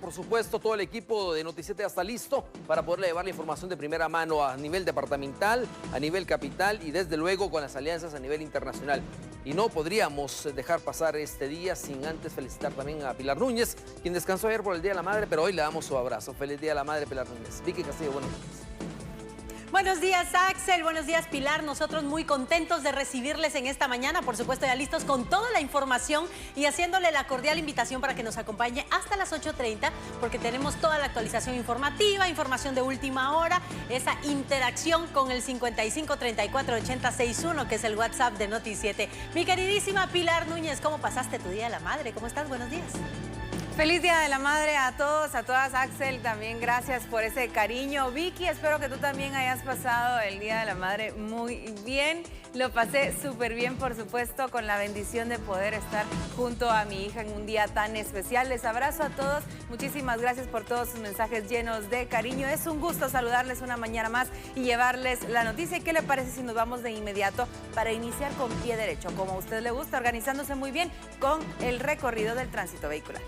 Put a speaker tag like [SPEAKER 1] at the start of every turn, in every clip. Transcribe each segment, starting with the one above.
[SPEAKER 1] por supuesto, todo el equipo de Noti 7 ya está listo para poderle llevar la información de primera mano a nivel departamental, a nivel capital y desde luego con las alianzas a nivel internacional. Y no podríamos dejar pasar este día sin antes felicitar también a Pilar Núñez, quien descansó ayer por el Día de la Madre, pero hoy le damos su abrazo. Feliz Día de la Madre, Pilar Núñez. Vicky Castillo, buenos días.
[SPEAKER 2] Buenos días, Axel. Buenos días, Pilar. Nosotros muy contentos de recibirles en esta mañana. Por supuesto, ya listos con toda la información y haciéndole la cordial invitación para que nos acompañe hasta las 8:30, porque tenemos toda la actualización informativa, información de última hora, esa interacción con el 55 34 80 61, que es el WhatsApp de Noti 7. Mi queridísima Pilar Núñez, ¿cómo pasaste tu Día de la Madre? ¿Cómo estás? Buenos días.
[SPEAKER 3] Feliz Día de la Madre a todos, a todas. Axel, también gracias por ese cariño. Vicky, espero que tú también hayas pasado el Día de la Madre muy bien. Lo pasé súper bien, por supuesto, con la bendición de poder estar junto a mi hija en un día tan especial. Les abrazo a todos. Muchísimas gracias por todos sus mensajes llenos de cariño. Es un gusto saludarles una mañana más y llevarles la noticia. ¿Y qué le parece si nos vamos de inmediato para iniciar con pie derecho, como a usted le gusta, organizándose muy bien con el recorrido del tránsito vehicular?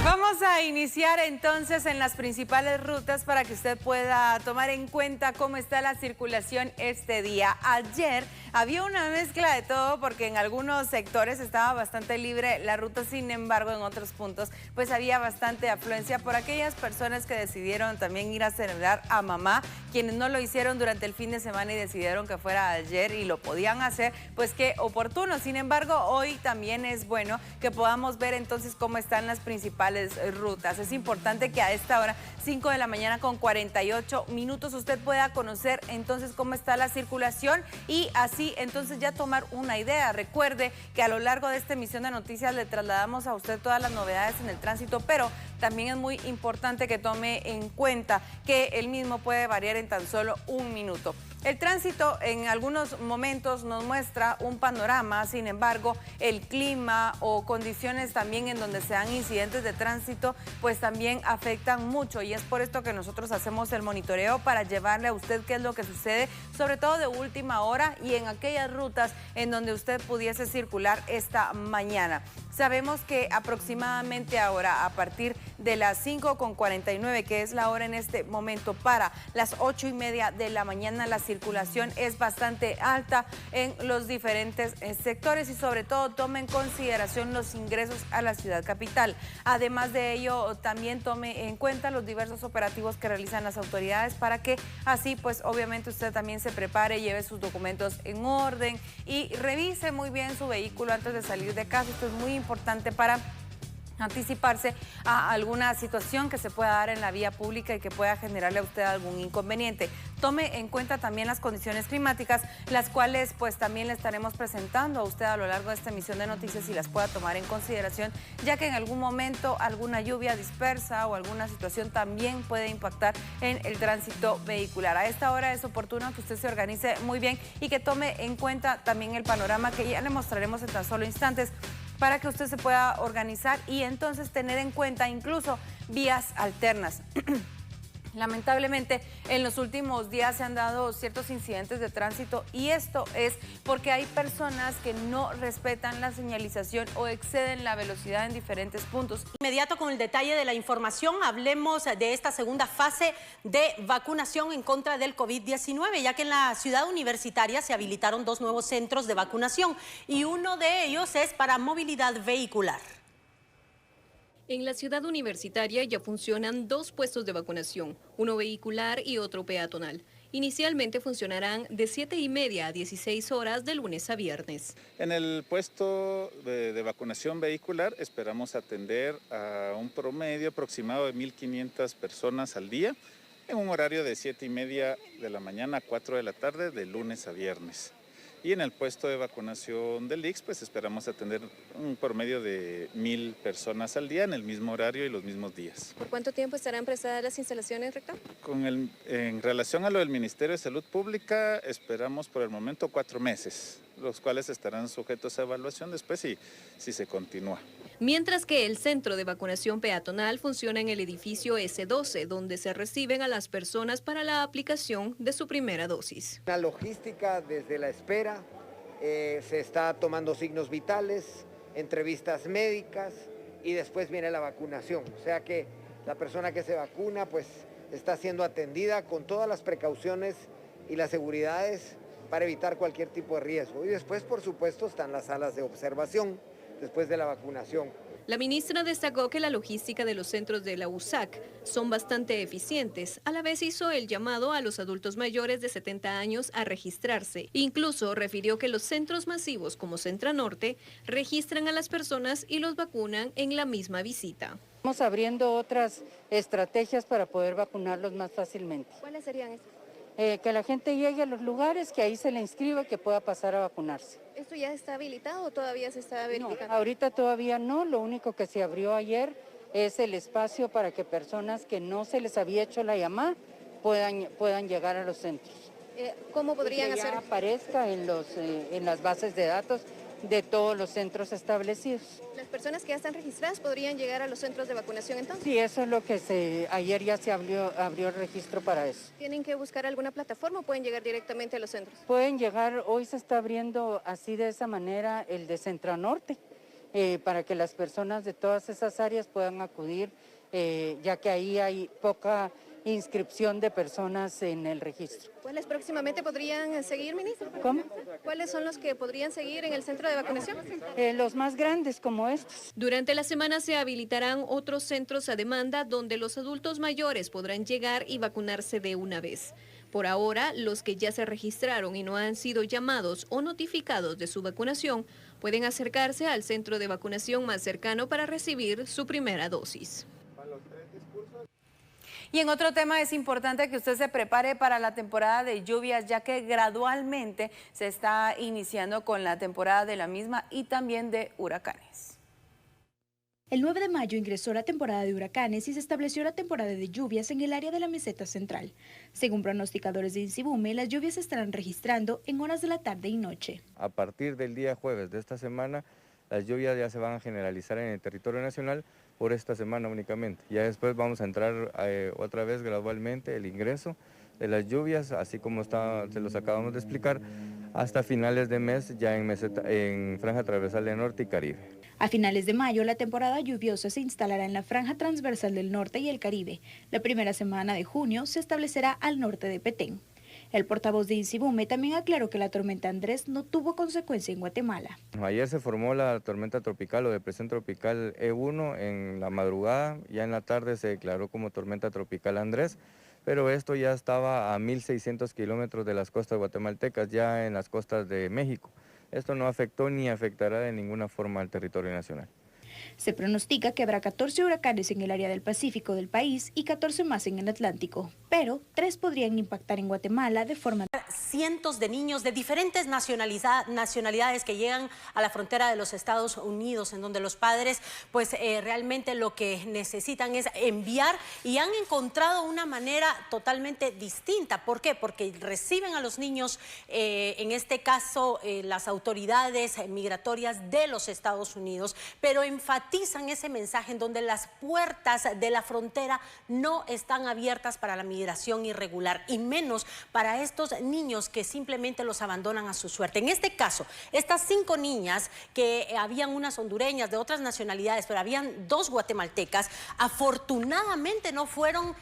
[SPEAKER 3] Vamos a iniciar entonces en las principales rutas para que usted pueda tomar en cuenta cómo está la circulación este día. Ayer había una mezcla de todo porque en algunos sectores estaba bastante libre la ruta, sin embargo en otros puntos pues había bastante afluencia por aquellas personas que decidieron también ir a celebrar a mamá, quienes no lo hicieron durante el fin de semana y decidieron que fuera ayer y lo podían hacer, pues qué oportuno. Sin embargo, hoy también es bueno que podamos ver entonces cómo están las principales rutas. Es importante que a esta hora, 5 de la mañana con 48 minutos, usted pueda conocer entonces cómo está la circulación y así entonces ya tomar una idea. Recuerde que a lo largo de esta emisión de noticias le trasladamos a usted todas las novedades en el tránsito, pero también es muy importante que tome en cuenta que el mismo puede variar en tan solo un minuto. El tránsito en algunos momentos nos muestra un panorama, sin embargo, el clima o condiciones también en donde se dan incidentes de tránsito, pues también afectan mucho y es por esto que nosotros hacemos el monitoreo para llevarle a usted qué es lo que sucede, sobre todo de última hora y en aquellas rutas en donde usted pudiese circular esta mañana. Sabemos que aproximadamente ahora, a partir de las 5:49, que es la hora en este momento, para las 8:30 de la mañana, la circulación es bastante alta en los diferentes sectores y sobre todo tome en consideración los ingresos a la ciudad capital. Además de ello, también tome en cuenta los diversos operativos que realizan las autoridades para que así, pues obviamente usted también se prepare, lleve sus documentos en orden y revise muy bien su vehículo antes de salir de casa. Esto es muy importante para anticiparse a alguna situación que se pueda dar en la vía pública y que pueda generarle a usted algún inconveniente. Tome en cuenta también las condiciones climáticas, las cuales pues también le estaremos presentando a usted a lo largo de esta emisión de noticias y las pueda tomar en consideración, ya que en algún momento alguna lluvia dispersa o alguna situación también puede impactar en el tránsito vehicular. A esta hora es oportuno que usted se organice muy bien y que tome en cuenta también el panorama que ya le mostraremos en tan solo instantes, para que usted se pueda organizar y entonces tener en cuenta incluso vías alternas. Lamentablemente, en los últimos días se han dado ciertos incidentes de tránsito y esto es porque hay personas que no respetan la señalización o exceden la velocidad en diferentes puntos.
[SPEAKER 2] Inmediato con el detalle de la información, hablemos de esta segunda fase de vacunación en contra del COVID-19, ya que en la ciudad universitaria se habilitaron 2 nuevos centros de vacunación y uno de ellos es para movilidad vehicular.
[SPEAKER 4] En la ciudad universitaria ya funcionan 2 puestos de vacunación, uno vehicular y otro peatonal. Inicialmente funcionarán de 7:30 a 16 horas de lunes a viernes.
[SPEAKER 5] En el puesto de vacunación vehicular esperamos atender a un promedio aproximado de 1.500 personas al día en un horario de 7:30 de la mañana a 4 de la tarde de lunes a viernes. Y en el puesto de vacunación del IX, pues esperamos atender un promedio de 1.000 personas al día en el mismo horario y los mismos días.
[SPEAKER 4] ¿Por cuánto tiempo estarán prestadas las instalaciones, rector?
[SPEAKER 5] En relación a lo del Ministerio de Salud Pública, esperamos por el momento 4 meses, los cuales estarán sujetos a evaluación después si se continúa.
[SPEAKER 4] mientras que el centro de vacunación peatonal funciona en el edificio S12, donde se reciben a las personas para la aplicación de su primera dosis.
[SPEAKER 6] La logística desde la espera, se está tomando signos vitales, entrevistas médicas y después viene la vacunación. O sea que la persona que se vacuna pues está siendo atendida con todas las precauciones y las seguridades para evitar cualquier tipo de riesgo. Y después, por supuesto, están las salas de observación después de la vacunación.
[SPEAKER 4] La ministra destacó que la logística de los centros de la USAC son bastante eficientes. A la vez hizo el llamado a los adultos mayores de 70 años a registrarse. Incluso refirió que los centros masivos como Centra Norte registran a las personas y los vacunan en la misma visita.
[SPEAKER 7] Estamos abriendo otras estrategias para poder vacunarlos más fácilmente.
[SPEAKER 8] ¿Cuáles serían esas?
[SPEAKER 7] Que la gente llegue a los lugares, que ahí se le inscriba, que pueda pasar a vacunarse.
[SPEAKER 8] ¿Esto ya está habilitado o todavía se está verificando?
[SPEAKER 7] No, ahorita todavía no, lo único que se abrió ayer es el espacio para que personas que no se les había hecho la llamada puedan llegar a los centros.
[SPEAKER 8] ¿Cómo podrían hacer?
[SPEAKER 7] Que ya aparezca en las bases de datos de todos los centros establecidos.
[SPEAKER 8] ¿Las personas que ya están registradas podrían llegar a los centros de vacunación entonces?
[SPEAKER 7] Sí, eso es lo que ayer ya se abrió el registro para eso.
[SPEAKER 8] ¿Tienen que buscar alguna plataforma o pueden llegar directamente a los centros?
[SPEAKER 7] Pueden llegar, hoy se está abriendo así de esa manera el de Centra Norte, para que las personas de todas esas áreas puedan acudir, ya que ahí hay poca inscripción de personas en el registro.
[SPEAKER 8] ¿Cuáles próximamente podrían seguir, ministro?
[SPEAKER 7] ¿Cómo?
[SPEAKER 8] ¿Cuáles son los que podrían seguir en el centro de vacunación?
[SPEAKER 7] Los más grandes como estos.
[SPEAKER 4] Durante la semana se habilitarán otros centros a demanda donde los adultos mayores podrán llegar y vacunarse de una vez. Por ahora, los que ya se registraron y no han sido llamados o notificados de su vacunación pueden acercarse al centro de vacunación más cercano para recibir su primera dosis.
[SPEAKER 3] Y en otro tema es importante que usted se prepare para la temporada de lluvias, ya que gradualmente se está iniciando con la temporada de la misma y también de huracanes.
[SPEAKER 9] El 9 de mayo ingresó la temporada de huracanes y se estableció la temporada de lluvias en el área de la meseta central. Según pronosticadores de INSIBUME, las lluvias se estarán registrando en horas de la tarde y noche.
[SPEAKER 10] A partir del día jueves de esta semana, las lluvias ya se van a generalizar en el territorio nacional por esta semana únicamente. Ya después vamos a entrar otra vez gradualmente el ingreso de las lluvias, así como se los acabamos de explicar, hasta finales de mes ya en franja transversal del norte y Caribe.
[SPEAKER 9] A finales de mayo, la temporada lluviosa se instalará en la franja transversal del norte y el Caribe. La primera semana de junio se establecerá al norte de Petén. El portavoz de INSIBUME también aclaró que la tormenta Andrés no tuvo consecuencia en Guatemala.
[SPEAKER 10] Ayer se formó la tormenta tropical o depresión tropical E1 en la madrugada, ya en la tarde se declaró como tormenta tropical Andrés, pero esto ya estaba a 1.600 kilómetros de las costas guatemaltecas, ya en las costas de México. Esto no afectó ni afectará de ninguna forma al territorio nacional.
[SPEAKER 9] Se pronostica que habrá 14 huracanes en el área del Pacífico del país y 14 más en el Atlántico, pero 3 podrían impactar en Guatemala de forma...
[SPEAKER 2] Cientos de niños de diferentes nacionalidades que llegan a la frontera de los Estados Unidos, en donde los padres pues realmente lo que necesitan es enviar y han encontrado una manera totalmente distinta. ¿Por qué? Porque reciben a los niños, en este caso las autoridades migratorias de los Estados Unidos, pero enfatizan ese mensaje en donde las puertas de la frontera no están abiertas para la migración irregular y menos para estos niños que simplemente los abandonan a su suerte. En este caso, estas 5 niñas, que habían unas hondureñas de otras nacionalidades, pero habían 2 guatemaltecas, afortunadamente no fueron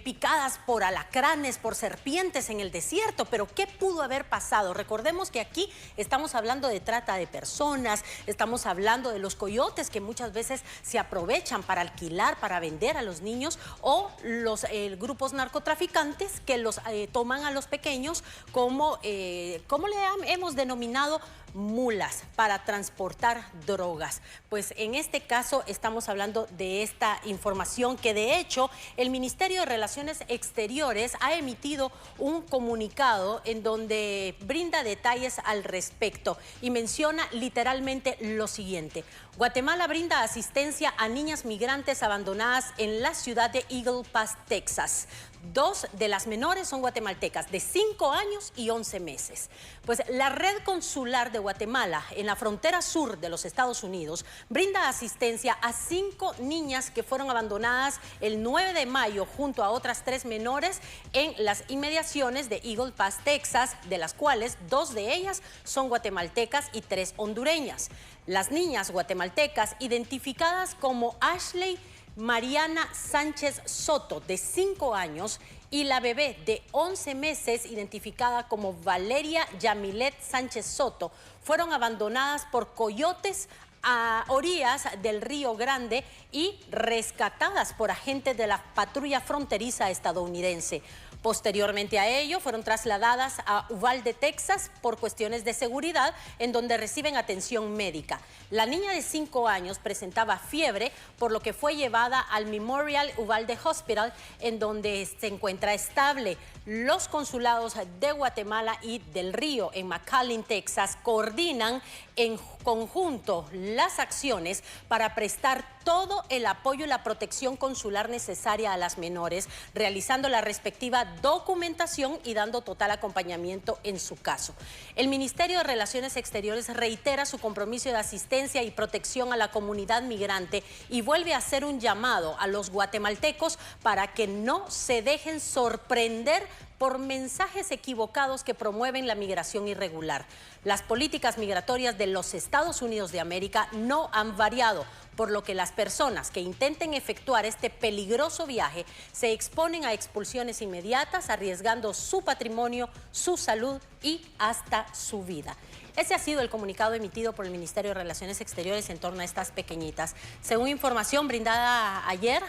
[SPEAKER 2] picadas por alacranes, por serpientes en el desierto, pero ¿qué pudo haber pasado? Recordemos que aquí estamos hablando de trata de personas, estamos hablando de los coyotes que muchas veces se aprovechan para alquilar, para vender a los niños, o los grupos narcotraficantes que los toman a los pequeños como le hemos denominado mulas para transportar drogas. Pues en este caso estamos hablando de esta información que de hecho el Ministerio de Relaciones Exteriores ha emitido un comunicado en donde brinda detalles al respecto y menciona literalmente lo siguiente: Guatemala brinda asistencia a niñas migrantes abandonadas en la ciudad de Eagle Pass, Texas, 2 de las menores son guatemaltecas, de 5 años y 11 meses. Pues la red consular de Guatemala en la frontera sur de los Estados Unidos brinda asistencia a 5 niñas que fueron abandonadas el 9 de mayo junto a otras 3 menores en las inmediaciones de Eagle Pass, Texas, de las cuales 2 de ellas son guatemaltecas y 3 hondureñas. Las niñas guatemaltecas identificadas como Ashley Mariana Sánchez Soto, de 5 años, y la bebé de 11 meses, identificada como Valeria Yamilet Sánchez Soto, fueron abandonadas por coyotes a orillas del Río Grande y rescatadas por agentes de la patrulla fronteriza estadounidense. Posteriormente a ello, fueron trasladadas a Uvalde, Texas, por cuestiones de seguridad, en donde reciben atención médica. La niña de 5 años presentaba fiebre, por lo que fue llevada al Memorial Uvalde Hospital, en donde se encuentra estable. Los consulados de Guatemala y del Río en McAllen, Texas, coordinan en conjunto las acciones para prestar todo el apoyo y la protección consular necesaria a las menores, realizando la respectiva documentación y dando total acompañamiento en su caso. El Ministerio de Relaciones Exteriores reitera su compromiso de asistencia y protección a la comunidad migrante y vuelve a hacer un llamado a los guatemaltecos para que no se dejen sorprender por mensajes equivocados que promueven la migración irregular. Las políticas migratorias de los Estados Unidos de América no han variado, por lo que las personas que intenten efectuar este peligroso viaje se exponen a expulsiones inmediatas, arriesgando su patrimonio, su salud y hasta su vida. Ese ha sido el comunicado emitido por el Ministerio de Relaciones Exteriores en torno a estas pequeñitas. Según información brindada ayer,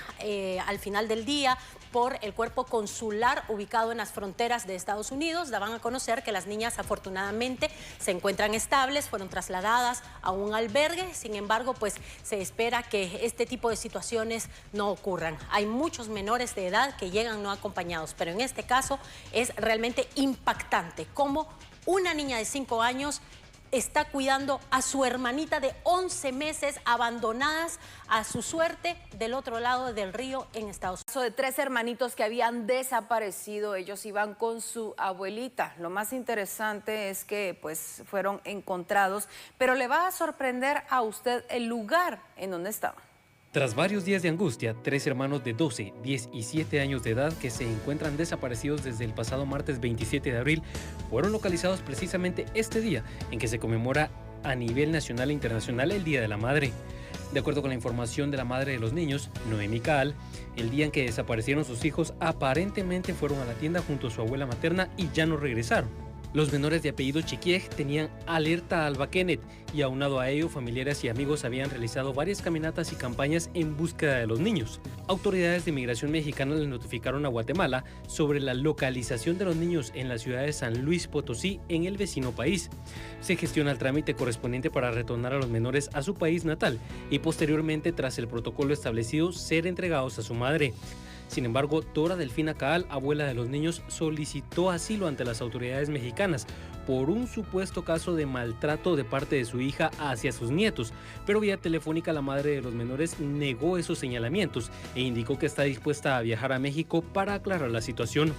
[SPEAKER 2] al final del día, por el cuerpo consular ubicado en las fronteras de Estados Unidos, daban a conocer que las niñas afortunadamente se encuentran estables, fueron trasladadas a un albergue. Sin embargo, pues se espera que este tipo de situaciones no ocurran. Hay muchos menores de edad que llegan no acompañados, pero en este caso es realmente impactante cómo una niña de 5 años está cuidando a su hermanita de 11 meses, abandonadas a su suerte del otro lado del río en Estados Unidos.
[SPEAKER 3] De 3 hermanitos que habían desaparecido, ellos iban con su abuelita. Lo más interesante es que pues fueron encontrados, pero le va a sorprender a usted el lugar en donde estaban.
[SPEAKER 11] Tras varios días de angustia, 3 hermanos de 12, 10 y 7 años de edad que se encuentran desaparecidos desde el pasado martes 27 de abril fueron localizados precisamente este día en que se conmemora a nivel nacional e internacional el Día de la Madre. De acuerdo con la información de la madre de los niños, Noemi Caal, el día en que desaparecieron sus hijos aparentemente fueron a la tienda junto a su abuela materna y ya no regresaron. Los menores de apellido Chiquiej tenían alerta Alba Kenneth y aunado a ello, familiares y amigos habían realizado varias caminatas y campañas en búsqueda de los niños. Autoridades de Migración Mexicana le notificaron a Guatemala sobre la localización de los niños en la ciudad de San Luis Potosí, en el vecino país. Se gestiona el trámite correspondiente para retornar a los menores a su país natal y posteriormente, tras el protocolo establecido, ser entregados a su madre. Sin embargo, Dora Delfina Caal, abuela de los niños, solicitó asilo ante las autoridades mexicanas por un supuesto caso de maltrato de parte de su hija hacia sus nietos, pero vía telefónica la madre de los menores negó esos señalamientos e indicó que está dispuesta a viajar a México para aclarar la situación.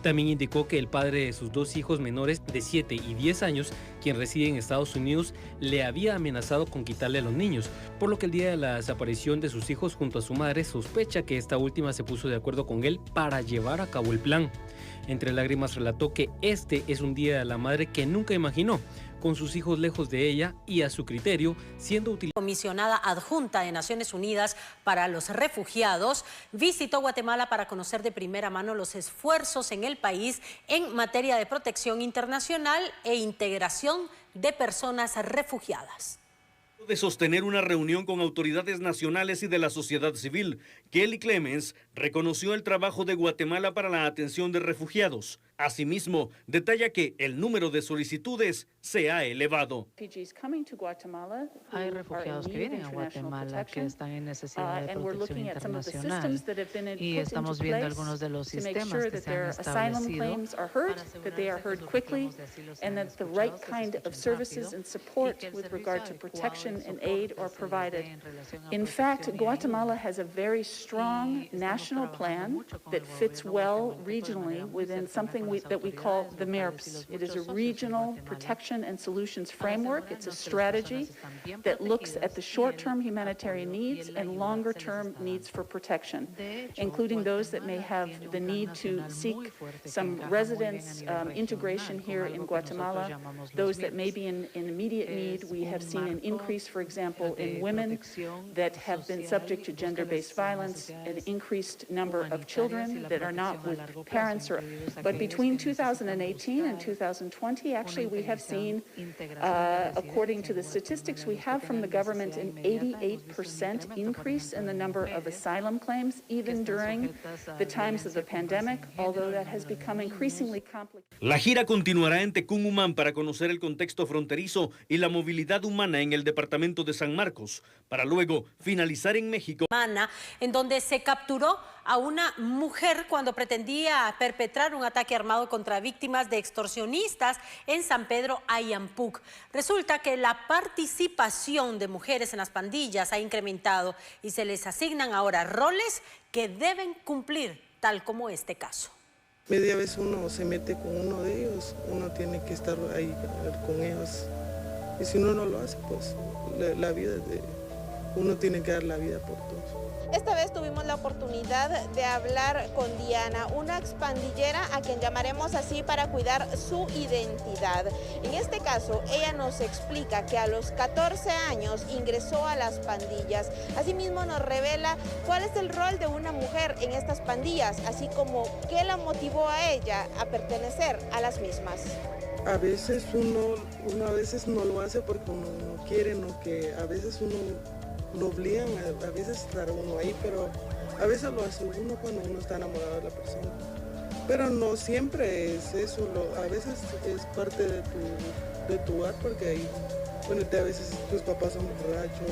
[SPEAKER 11] También indicó que el padre de sus 2 hijos menores de 7 y 10 años, quien reside en Estados Unidos, le había amenazado con quitarle a los niños, por lo que el día de la desaparición de sus hijos junto a su madre sospecha que esta última se puso de acuerdo con él para llevar a cabo el plan. Entre lágrimas relató que este es un día de la madre que nunca imaginó, con sus hijos lejos de ella y a su criterio siendo utilizada.
[SPEAKER 2] Comisionada adjunta de Naciones Unidas para los Refugiados visitó Guatemala para conocer de primera mano los esfuerzos en el país en materia de protección internacional e integración de personas refugiadas.
[SPEAKER 12] De sostener una reunión con autoridades nacionales y de la sociedad civil, Kelly Clemens reconoció el trabajo de Guatemala para la atención de refugiados. Asimismo, detalla que el número de solicitudes se ha elevado.
[SPEAKER 13] Hay refugiados que vienen a Guatemala que están en necesidad de protección internacional y estamos viendo algunos de los sistemas que se han establecido para asegurar que estas solicitudes de asilo sean
[SPEAKER 14] In fact, Guatemala has a very strong national plan that fits well regionally within something that we call the MERPS. It is a regional protection and solutions framework. It's a strategy that looks at the short-term humanitarian needs and longer-term needs for protection, including those that may have the need to seek some residence integration here in Guatemala, those that may be in immediate need. We have seen an increase, for example, in women that have been subject to gender-based violence, an increased number of children that are not with parents. But between 2018 and 2020, actually, we have seen, according to the statistics we have from the government, an 88% increase in the number of asylum claims, even during the times of the pandemic, although that has become increasingly complicated.
[SPEAKER 12] La gira continuará en Tecumumán para conocer el contexto fronterizo y la movilidad humana en el departamento de San Marcos, para luego finalizar en México.
[SPEAKER 2] En donde se capturó a una mujer cuando pretendía perpetrar un ataque armado contra víctimas de extorsionistas en San Pedro Ayampuc. Resulta que la participación de mujeres en las pandillas ha incrementado y se les asignan ahora roles que deben cumplir, tal como este caso.
[SPEAKER 15] Media vez uno se mete con uno de ellos, uno tiene que estar ahí con ellos. Y si uno no lo hace, pues la vida uno tiene que dar la vida por todos.
[SPEAKER 8] Esta vez tuvimos la oportunidad de hablar con Diana, una expandillera a quien llamaremos así para cuidar su identidad. En este caso, ella nos explica que a los 14 años ingresó a las pandillas. Asimismo nos revela cuál es el rol de una mujer en estas pandillas, así como qué la motivó a ella a pertenecer a las mismas.
[SPEAKER 15] A veces uno a veces no lo hace porque uno no quiere, no que a veces uno lo obligan, a veces estar uno ahí, pero a veces lo hace uno cuando uno está enamorado de la persona. Pero no siempre es eso, a veces es parte de tu hogar, porque ahí, bueno, a veces tus papás son borrachos,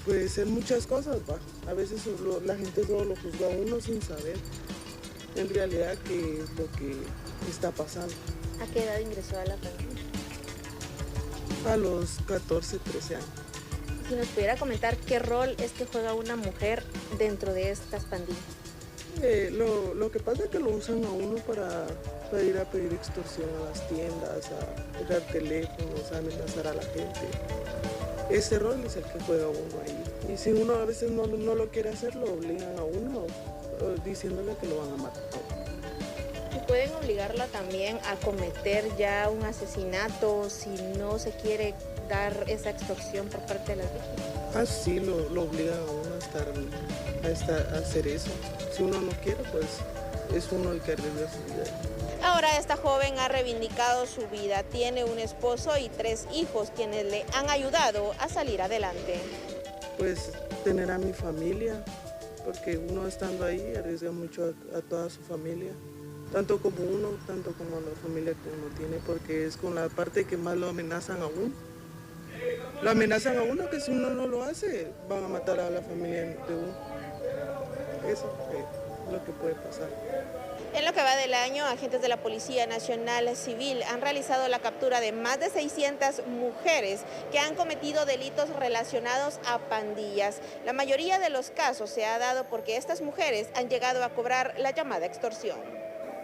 [SPEAKER 15] puede ser muchas cosas, ¿va? A veces la gente solo lo juzga a uno sin saber en realidad qué es lo que está pasando.
[SPEAKER 8] ¿A qué edad ingresó a la pandilla?
[SPEAKER 15] A los 14, 13 años.
[SPEAKER 8] Si nos pudiera comentar qué rol es que juega una mujer dentro de estas pandillas.
[SPEAKER 15] Lo que pasa es que lo usan a uno para ir a pedir extorsión a las tiendas, a dar teléfonos, a amenazar a la gente. Ese rol es el que juega uno ahí. Y si uno a veces no lo quiere hacer, lo obligan a uno diciéndole que lo van a matar.
[SPEAKER 8] ¿Y pueden obligarla también a cometer ya un asesinato si no se quiere dar esa extorsión por parte de las víctimas?
[SPEAKER 15] Ah, sí, lo obligan a uno a hacer eso. Si uno no quiere, pues es uno el que arriesga su vida.
[SPEAKER 8] Ahora esta joven ha reivindicado su vida, tiene un esposo y 3 hijos quienes le han ayudado a salir adelante.
[SPEAKER 15] Pues tener a mi familia, porque uno estando ahí arriesga mucho a toda su familia. Tanto como uno, tanto como la familia que uno tiene, porque es con la parte que más lo amenazan a uno. Lo amenazan a uno que si uno no lo hace, van a matar a la familia de uno. Eso es lo que puede pasar.
[SPEAKER 8] En lo que va del año, agentes de la Policía Nacional Civil han realizado la captura de más de 600 mujeres que han cometido delitos relacionados a pandillas. La mayoría de los casos se ha dado porque estas mujeres han llegado a cobrar la llamada extorsión.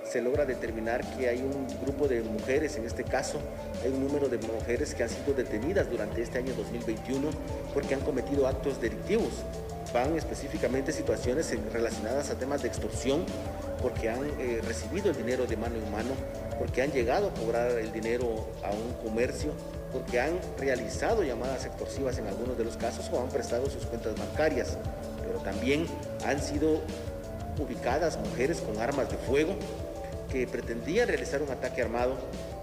[SPEAKER 16] Se logra determinar que hay un grupo de mujeres, en este caso, hay un número de mujeres que han sido detenidas durante este año 2021 porque han cometido actos delictivos. Van específicamente situaciones relacionadas a temas de extorsión, porque han recibido el dinero de mano en mano, porque han llegado a cobrar el dinero a un comercio, porque han realizado llamadas extorsivas en algunos de los casos o han prestado sus cuentas bancarias. Pero también han sido ubicadas mujeres con armas de fuego que pretendían realizar un ataque armado,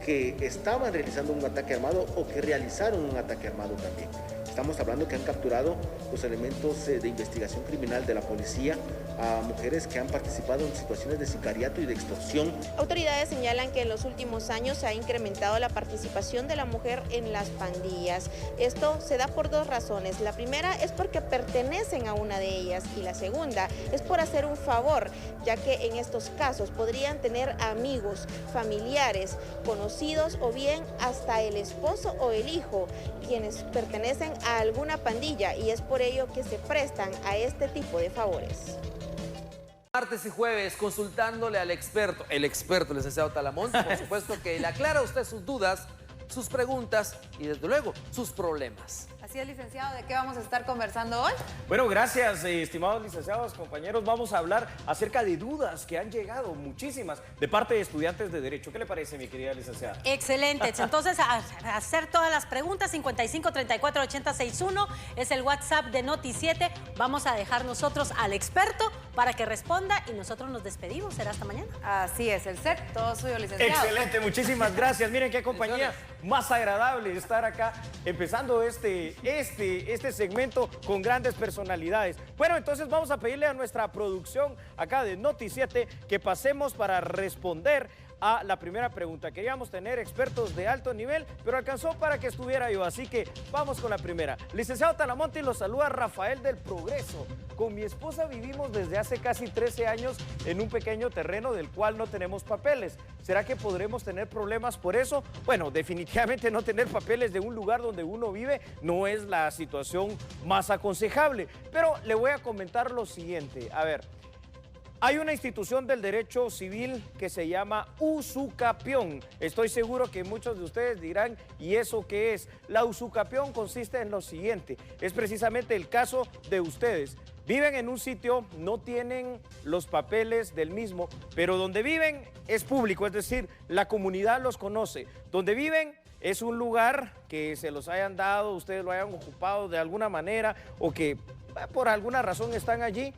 [SPEAKER 16] que estaban realizando un ataque armado o que realizaron un ataque armado también. Estamos hablando que han capturado los elementos de investigación criminal de la policía a mujeres que han participado en situaciones de sicariato y de extorsión.
[SPEAKER 8] Autoridades señalan que en los últimos años se ha incrementado la participación de la mujer en las pandillas. Esto se da por dos razones. La primera es porque pertenecen a una de ellas y la segunda es por hacer un favor, ya que en estos casos podrían tener amigos, familiares, conocidos o bien hasta el esposo o el hijo, quienes pertenecen a alguna pandilla, y es por ello que se prestan a este tipo de favores.
[SPEAKER 1] Martes y jueves consultándole al experto, el licenciado Talamonte, por supuesto que le aclara a usted sus dudas, sus preguntas y desde luego sus problemas.
[SPEAKER 3] Así es, licenciado, ¿de qué vamos a estar conversando hoy?
[SPEAKER 17] Bueno, gracias, estimados licenciados, compañeros. Vamos a hablar acerca de dudas que han llegado, muchísimas, de parte de estudiantes de Derecho. ¿Qué le parece, mi querida licenciada?
[SPEAKER 2] Excelente. Entonces, a hacer todas las preguntas, 55 34 80 61 es el WhatsApp de Noti7. Vamos a dejar nosotros al experto para que responda y nosotros nos despedimos. ¿Será hasta mañana?
[SPEAKER 3] Así es, el set, todo suyo, licenciado.
[SPEAKER 17] Excelente, muchísimas gracias. Miren qué compañía más agradable estar acá, empezando este segmento con grandes personalidades. Bueno, entonces vamos a pedirle a nuestra producción acá de Noti7 que pasemos para responder a la primera pregunta. Queríamos tener expertos de alto nivel, pero alcanzó para que estuviera yo, así que vamos con la primera. Licenciado Talamonte, los saluda Rafael del Progreso. Con mi esposa vivimos desde hace casi 13 años en un pequeño terreno del cual no tenemos papeles. ¿Será que podremos tener problemas por eso? Bueno, definitivamente no tener papeles de un lugar donde uno vive no es la situación más aconsejable, pero le voy a comentar lo siguiente. A ver, hay una institución del derecho civil que se llama usucapión. Estoy seguro que muchos de ustedes dirán, ¿y eso qué es? La usucapión consiste en lo siguiente, es precisamente el caso de ustedes. Viven en un sitio, no tienen los papeles del mismo, pero donde viven es público, es decir, la comunidad los conoce. Donde viven es un lugar que se los hayan dado, ustedes lo hayan ocupado de alguna manera o que por alguna razón están allí.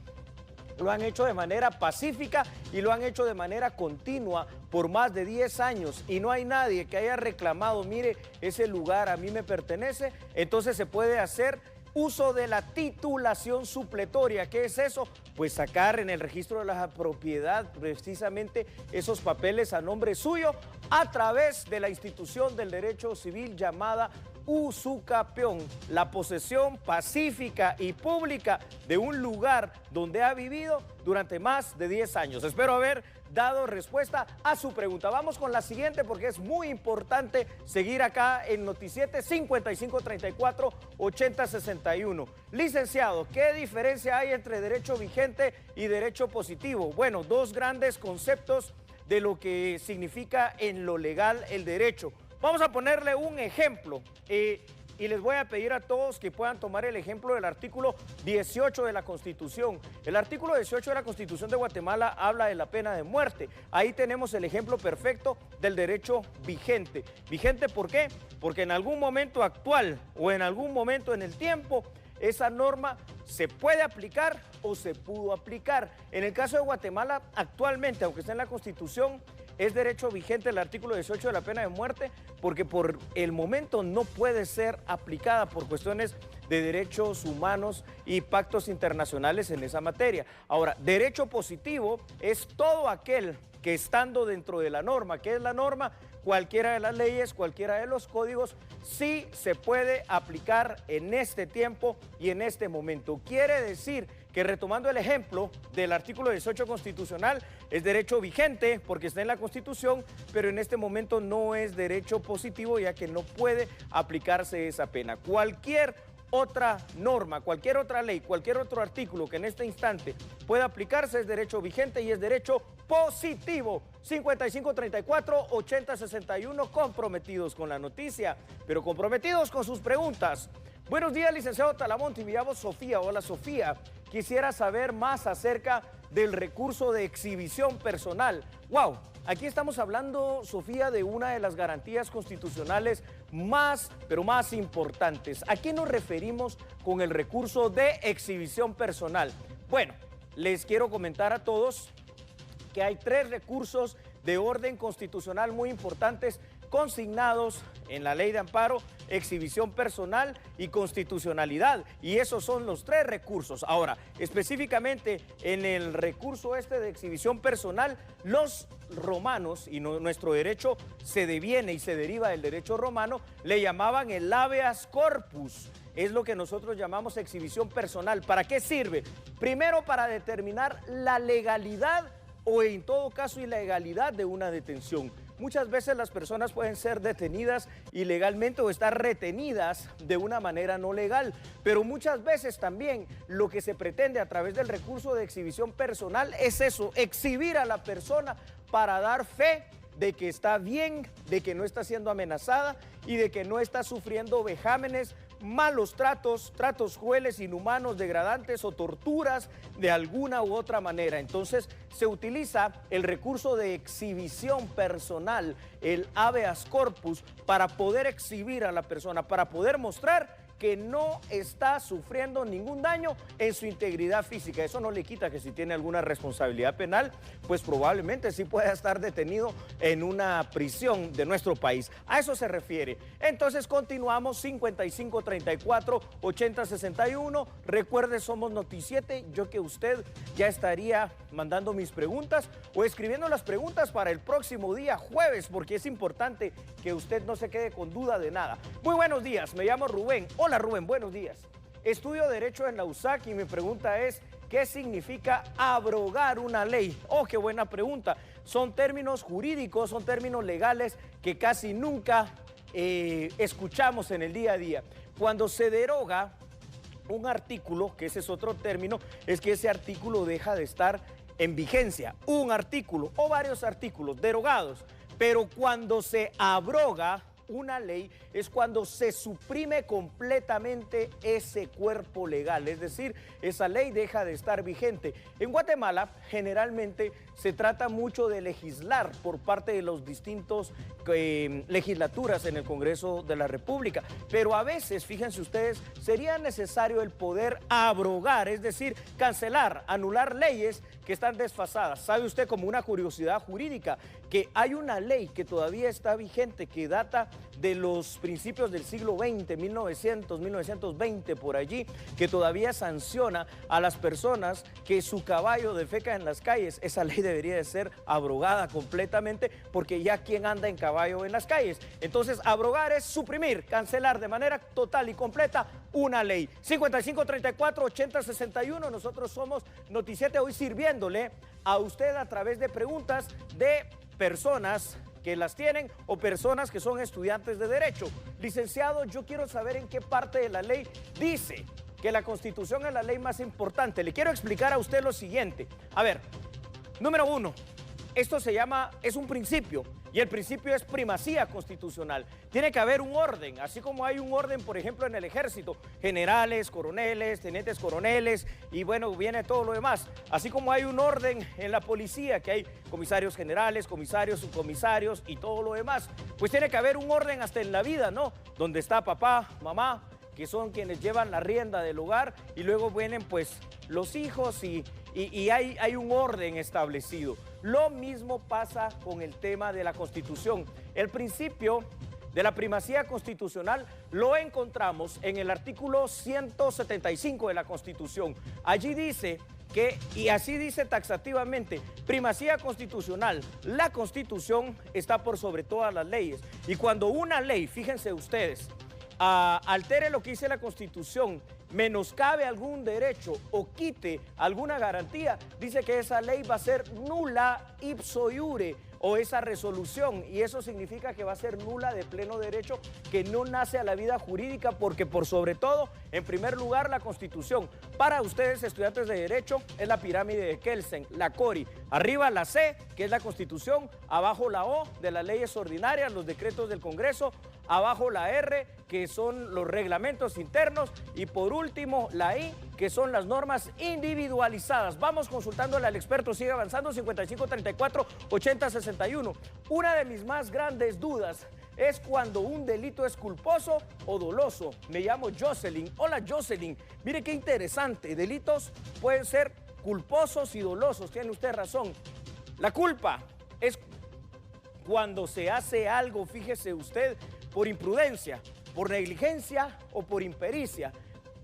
[SPEAKER 17] Lo han hecho de manera pacífica y lo han hecho de manera continua por más de 10 años y no hay nadie que haya reclamado, mire, ese lugar a mí me pertenece. Entonces se puede hacer uso de la titulación supletoria. ¿Qué es eso? Pues sacar en el registro de la propiedad precisamente esos papeles a nombre suyo a través de la institución del derecho civil llamada usucapión, la posesión pacífica y pública de un lugar donde ha vivido durante más de 10 años. Espero haber dado respuesta a su pregunta. Vamos con la siguiente porque es muy importante seguir acá en Noti7 55 34 80 61. Licenciado, ¿qué diferencia hay entre derecho vigente y derecho positivo? Bueno, dos grandes conceptos de lo que significa en lo legal el derecho. Vamos a ponerle un ejemplo y les voy a pedir a todos que puedan tomar el ejemplo del artículo 18 de la Constitución. El artículo 18 de la Constitución de Guatemala habla de la pena de muerte. Ahí tenemos el ejemplo perfecto del derecho vigente. ¿Vigente por qué? Porque en algún momento actual o en algún momento en el tiempo esa norma se puede aplicar o se pudo aplicar. En el caso de Guatemala, actualmente, aunque está en la Constitución, es derecho vigente el artículo 18 de la pena de muerte porque por el momento no puede ser aplicada por cuestiones de derechos humanos y pactos internacionales en esa materia. Ahora, derecho positivo es todo aquel que estando dentro de la norma, ¿qué es la norma? Cualquiera de las leyes, cualquiera de los códigos, sí se puede aplicar en este tiempo y en este momento. Quiere decir que retomando el ejemplo del artículo 18 constitucional, es derecho vigente porque está en la Constitución, pero en este momento no es derecho positivo ya que no puede aplicarse esa pena. Cualquier otra norma, cualquier otra ley, cualquier otro artículo que en este instante pueda aplicarse es derecho vigente y es derecho positivo. 55 34 80 61, comprometidos con la noticia, pero comprometidos con sus preguntas. Buenos días, licenciado Talamonte, me llamo Sofía. Hola, Sofía. Quisiera saber más acerca del recurso de exhibición personal. ¡Wow! Aquí estamos hablando, Sofía, de una de las garantías constitucionales más, pero más importantes. ¿A qué nos referimos con el recurso de exhibición personal? Bueno, les quiero comentar a todos que hay 3 recursos de orden constitucional muy importantes consignados en la ley de amparo, exhibición personal y constitucionalidad. Y esos son los 3 recursos. Ahora, específicamente en el recurso de exhibición personal, los romanos, y nuestro derecho se deviene y se deriva del derecho romano, le llamaban el habeas corpus. Es lo que nosotros llamamos exhibición personal. ¿Para qué sirve? Primero, para determinar la legalidad o en todo caso ilegalidad de una detención. Muchas veces las personas pueden ser detenidas ilegalmente o estar retenidas de una manera no legal, pero muchas veces también lo que se pretende a través del recurso de exhibición personal es eso, exhibir a la persona para dar fe de que está bien, de que no está siendo amenazada y de que no está sufriendo vejámenes, malos tratos crueles, inhumanos, degradantes o torturas de alguna u otra manera. Entonces se utiliza el recurso de exhibición personal, el habeas corpus, para poder exhibir a la persona, para poder mostrar que no está sufriendo ningún daño en su integridad física. Eso no le quita que si tiene alguna responsabilidad penal, pues probablemente sí pueda estar detenido en una prisión de nuestro país. A eso se refiere. Entonces continuamos, 5534-8061. Recuerde, somos Noti7. Yo que usted ya estaría mandando mis preguntas o escribiendo las preguntas para el próximo día jueves, porque es importante que usted no se quede con duda de nada. Muy buenos días, me llamo Rubén. Hola Rubén, buenos días. Estudio Derecho en la USAC y mi pregunta es, ¿qué significa abrogar una ley? Oh, qué buena pregunta. Son términos jurídicos, son términos legales que casi nunca escuchamos en el día a día. Cuando se deroga un artículo, que ese es otro término, es que ese artículo deja de estar en vigencia. Un artículo o varios artículos derogados. Pero cuando se abroga una ley es cuando se suprime completamente ese cuerpo legal, es decir, esa ley deja de estar vigente. En Guatemala generalmente se trata mucho de legislar por parte de los distintos legislaturas en el Congreso de la República, pero a veces, fíjense ustedes, sería necesario el poder abrogar, es decir, cancelar, anular leyes que están desfasadas. ¿Sabe usted, como una curiosidad jurídica, que hay una ley que todavía está vigente, que data de los principios del siglo XX, 1900, 1920, por allí, que todavía sanciona a las personas que su caballo defeca en las calles? Esa ley debería de ser abrogada completamente, porque ya quién anda en caballo en las calles. Entonces, abrogar es suprimir, cancelar de manera total y completa una ley. 5534-8061, nosotros somos Noti7, hoy sirviéndole a usted a través de preguntas de personas que las tienen o personas que son estudiantes de Derecho. Licenciado, yo quiero saber en qué parte de la ley dice que la Constitución es la ley más importante. Le quiero explicar a usted lo siguiente. A ver, número 1, esto es un principio, y el principio es primacía constitucional. Tiene que haber un orden, así como hay un orden, por ejemplo, en el ejército, generales, coroneles, tenientes coroneles, y bueno, viene todo lo demás. Así como hay un orden en la policía, que hay comisarios generales, comisarios, subcomisarios y todo lo demás, pues tiene que haber un orden hasta en la vida, ¿no? Donde está papá, mamá, que son quienes llevan la rienda del hogar, y luego vienen pues los hijos y hay un orden establecido. Lo mismo pasa con el tema de la Constitución. El principio de la primacía constitucional lo encontramos en el artículo 175 de la Constitución. Allí dice que, y así dice taxativamente, primacía constitucional, la Constitución está por sobre todas las leyes. Y cuando una ley, fíjense ustedes, altere lo que dice la Constitución, menoscabe algún derecho o quite alguna garantía, dice que esa ley va a ser nula ipso iure, o esa resolución, y eso significa que va a ser nula de pleno derecho, que no nace a la vida jurídica, porque por sobre todo, en primer lugar, la Constitución, para ustedes estudiantes de Derecho, es la pirámide de Kelsen, la CORI, arriba la C, que es la Constitución, abajo la O, de las leyes ordinarias, los decretos del Congreso, abajo la R, que son los reglamentos internos, y por último la I, que son las normas individualizadas. Vamos consultándole al experto, sigue avanzando, 5534-8061. Una de mis más grandes dudas es cuando un delito es culposo o doloso. Me llamo Jocelyn. Hola Jocelyn, mire qué interesante, delitos pueden ser culposos y dolosos, tiene usted razón. La culpa es cuando se hace algo, fíjese usted, por imprudencia, por negligencia o por impericia.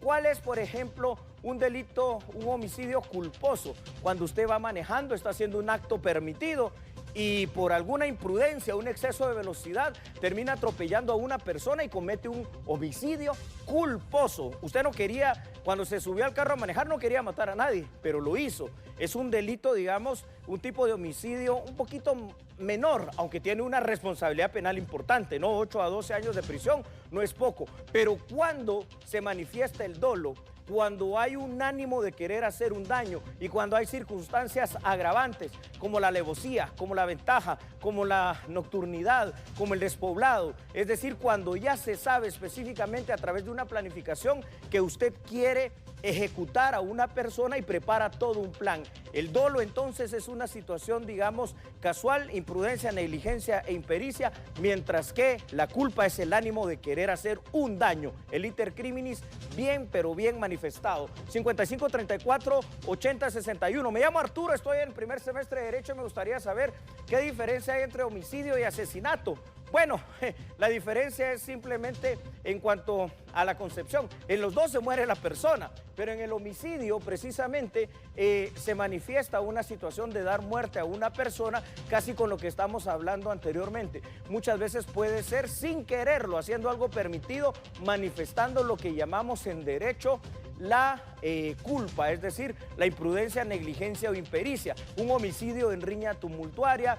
[SPEAKER 17] ¿Cuál es, por ejemplo, un delito, un homicidio culposo? Cuando usted va manejando, está haciendo un acto permitido y por alguna imprudencia, un exceso de velocidad, termina atropellando a una persona y comete un homicidio culposo. Usted no quería, cuando se subió al carro a manejar, no quería matar a nadie, pero lo hizo. Es un delito, digamos, un tipo de homicidio un poquito menor, aunque tiene una responsabilidad penal importante, ¿no? 8 a 12 años de prisión no es poco, pero cuando se manifiesta el dolo, cuando hay un ánimo de querer hacer un daño y cuando hay circunstancias agravantes como la alevosía, como la ventaja, como la nocturnidad, como el despoblado, es decir, cuando ya se sabe específicamente a través de una planificación que usted quiere ejecutar a una persona y prepara todo un plan. El dolo entonces es una situación, digamos, casual, imprudencia, negligencia e impericia, mientras que la culpa es el ánimo de querer hacer un daño. El iter criminis bien, pero bien manifestado. 5534-8061. Me llamo Arturo, estoy en el primer semestre de Derecho y me gustaría saber qué diferencia hay entre homicidio y asesinato. Bueno, la diferencia es simplemente en cuanto a la concepción. En los dos se muere la persona, pero en el homicidio precisamente se manifiesta una situación de dar muerte a una persona, casi con lo que estamos hablando anteriormente. Muchas veces puede ser sin quererlo, haciendo algo permitido, manifestando lo que llamamos en derecho la culpa, es decir, la imprudencia, negligencia o impericia. Un homicidio en riña tumultuaria,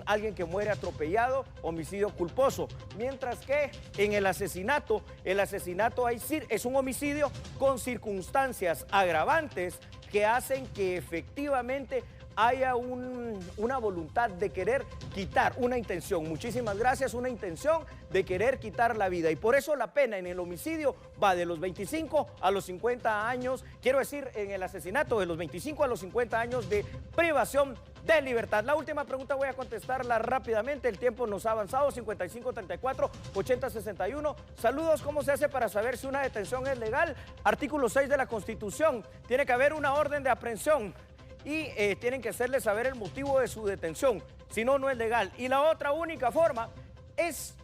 [SPEAKER 17] alguien que muere atropellado, homicidio culposo. Mientras que en el asesinato es un homicidio con circunstancias agravantes que hacen que efectivamente haya una voluntad de querer quitar, una intención, muchísimas gracias, una intención de querer quitar la vida. Y por eso la pena en el homicidio va de los 25 a los 50 años, quiero decir, en el asesinato de los 25 a los 50 años de privación de libertad. La última pregunta voy a contestarla rápidamente, el tiempo nos ha avanzado, 5534-8061. Saludos, ¿cómo se hace para saber si una detención es legal? Artículo 6 de la Constitución, tiene que haber una orden de aprehensión y tienen que hacerle saber el motivo de su detención, si no, no es legal. Y la otra única forma es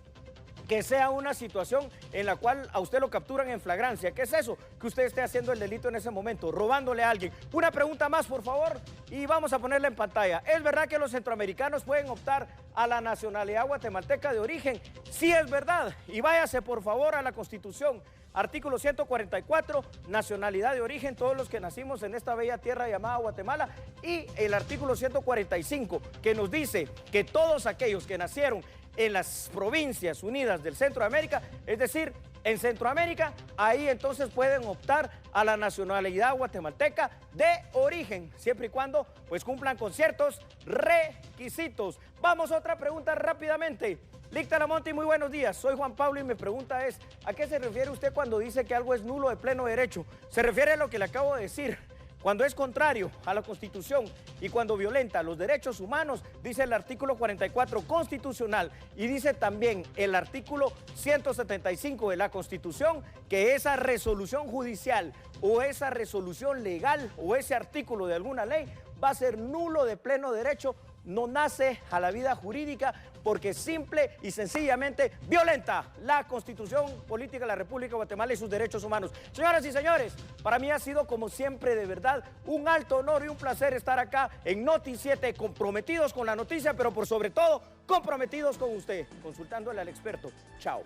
[SPEAKER 17] que sea una situación en la cual a usted lo capturan en flagrancia. ¿Qué es eso? Que usted esté haciendo el delito en ese momento, robándole a alguien. Una pregunta más, por favor, y vamos a ponerla en pantalla. ¿Es verdad que los centroamericanos pueden optar a la nacionalidad guatemalteca de origen? Sí, es verdad. Y váyase, por favor, a la Constitución. Artículo 144, nacionalidad de origen, todos los que nacimos en esta bella tierra llamada Guatemala. Y el artículo 145, que nos dice que todos aquellos que nacieron en las provincias unidas del Centro de América, es decir, en Centroamérica, ahí entonces pueden optar a la nacionalidad guatemalteca de origen, siempre y cuando pues cumplan con ciertos requisitos. Vamos a otra pregunta rápidamente. Lic Talamonte, muy buenos días. Soy Juan Pablo y mi pregunta es, ¿a qué se refiere usted cuando dice que algo es nulo de pleno derecho? Se refiere a lo que le acabo de decir. Cuando es contrario a la Constitución y cuando violenta los derechos humanos, dice el artículo 44 constitucional y dice también el artículo 175 de la Constitución que esa resolución judicial o esa resolución legal o ese artículo de alguna ley va a ser nulo de pleno derecho, no nace a la vida jurídica porque simple y sencillamente violenta la Constitución Política de la República de Guatemala y sus derechos humanos. Señoras y señores, para mí ha sido como siempre de verdad un alto honor y un placer estar acá en Noti7, comprometidos con la noticia, pero por sobre todo comprometidos con usted, consultándole al experto. Chao.